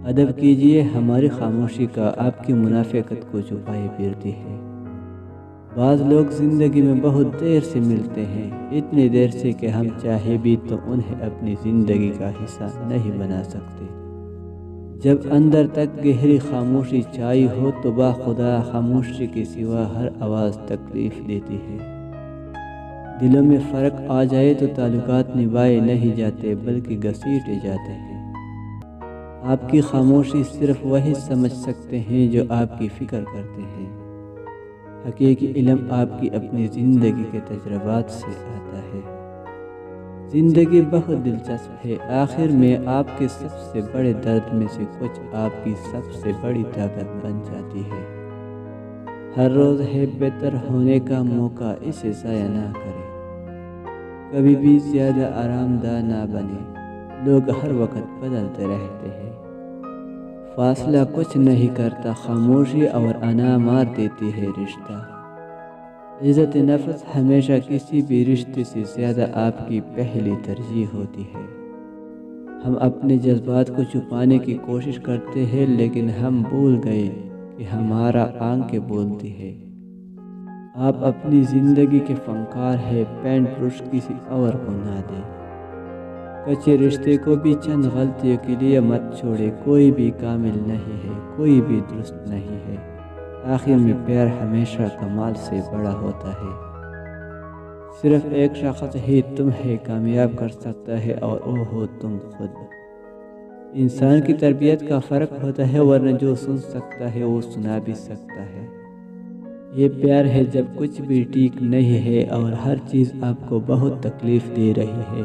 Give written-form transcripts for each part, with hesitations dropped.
ادب کیجیے، ہماری خاموشی کا آپ کی منافقت کو چھپائے پھرتی ہے۔ بعض لوگ زندگی میں بہت دیر سے ملتے ہیں، اتنی دیر سے کہ ہم چاہے بھی تو انہیں اپنی زندگی کا حصہ نہیں بنا سکتے۔ جب اندر تک گہری خاموشی چھائی ہو تو باخدا خاموشی کے سوا ہر آواز تکلیف دیتی ہے۔ دلوں میں فرق آ جائے تو تعلقات نبھائے نہیں جاتے بلکہ گھسیٹے جاتے ہیں۔ آپ کی خاموشی صرف وہی سمجھ سکتے ہیں جو آپ کی فکر کرتے ہیں۔ حقیقی علم آپ کی اپنی زندگی کے تجربات سے آتا ہے۔ زندگی بہت دلچسپ ہے، آخر میں آپ کے سب سے بڑے درد میں سے کچھ آپ کی سب سے بڑی طاقت بن جاتی ہے۔ ہر روز ہے بہتر ہونے کا موقع، اسے ضائع نہ کریں۔ کبھی بھی زیادہ آرام دہ نہ بنے، لوگ ہر وقت بدلتے رہتے ہیں۔ فاصلہ کچھ نہیں کرتا، خاموشی اور انا مار دیتی ہے رشتہ۔ عزت نفس ہمیشہ کسی بھی رشتے سے زیادہ آپ کی پہلی ترجیح ہوتی ہے۔ ہم اپنے جذبات کو چھپانے کی کوشش کرتے ہیں لیکن ہم بھول گئے کہ ہمارا آنکھیں بولتی ہے۔ آپ اپنی زندگی کے فنکار ہیں، پینٹ برش کسی اور کو نہ دیں۔ کچے رشتے کو بھی چند غلطیوں کے لیے مت چھوڑے، کوئی بھی کامل نہیں ہے، کوئی بھی درست نہیں ہے۔ آخر میں پیار ہمیشہ کمال سے بڑا ہوتا ہے۔ صرف ایک شخص ہی تمہیں کامیاب کر سکتا ہے اور وہ ہو تم خود۔ انسان کی تربیت کا فرق ہوتا ہے، ورنہ جو سن سکتا ہے وہ سنا بھی سکتا ہے۔ یہ پیار ہے جب کچھ بھی ٹھیک نہیں ہے اور ہر چیز آپ کو بہت تکلیف دے رہی ہے،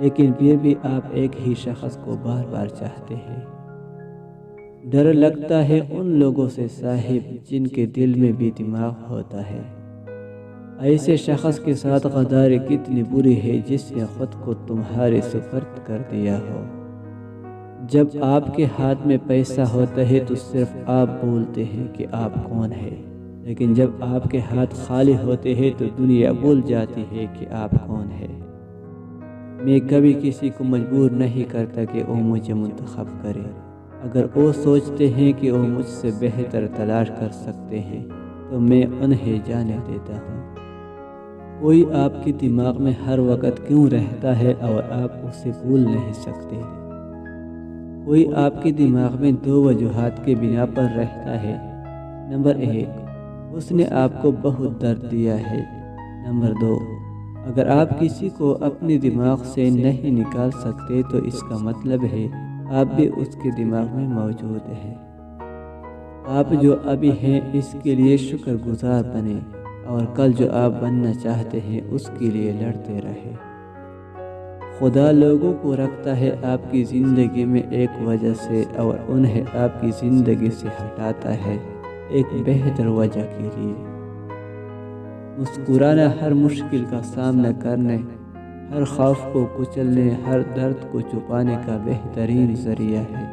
لیکن پھر بھی آپ ایک ہی شخص کو بار بار چاہتے ہیں۔ ڈر لگتا ہے ان لوگوں سے صاحب جن کے دل میں بھی دماغ ہوتا ہے۔ ایسے شخص کے ساتھ غداری کتنی بری ہے جس نے خود کو تمہارے سپرد کر دیا ہو۔ جب آپ کے ہاتھ میں پیسہ ہوتا ہے تو صرف آپ بولتے ہیں کہ آپ کون ہیں، لیکن جب آپ کے ہاتھ خالی ہوتے ہیں تو دنیا بھول جاتی ہے کہ آپ کون ہیں۔ میں کبھی کسی کو مجبور نہیں کرتا کہ وہ مجھے منتخب کرے۔ اگر وہ سوچتے ہیں کہ وہ مجھ سے بہتر تلاش کر سکتے ہیں تو میں انہیں جانے دیتا ہوں۔ کوئی آپ کے دماغ میں ہر وقت کیوں رہتا ہے اور آپ اسے بھول نہیں سکتے؟ کوئی آپ کے دماغ میں دو وجوہات کے بنا پر رہتا ہے۔ نمبر 1، اس نے آپ کو بہت درد دیا ہے۔ نمبر 2، اگر آپ کسی کو اپنے دماغ سے نہیں نکال سکتے تو اس کا مطلب ہے آپ بھی اس کے دماغ میں موجود ہیں۔ آپ جو ابھی ہیں اس کے لیے شکر گزار بنیں اور کل جو آپ بننا چاہتے ہیں اس کے لیے لڑتے رہیں۔ خدا لوگوں کو رکھتا ہے آپ کی زندگی میں ایک وجہ سے اور انہیں آپ کی زندگی سے ہٹاتا ہے ایک بہتر وجہ کے لیے۔ مسکرانا ہر مشکل کا سامنا کرنے، ہر خوف کو کچلنے، ہر درد کو چھپانے کا بہترین ذریعہ ہے۔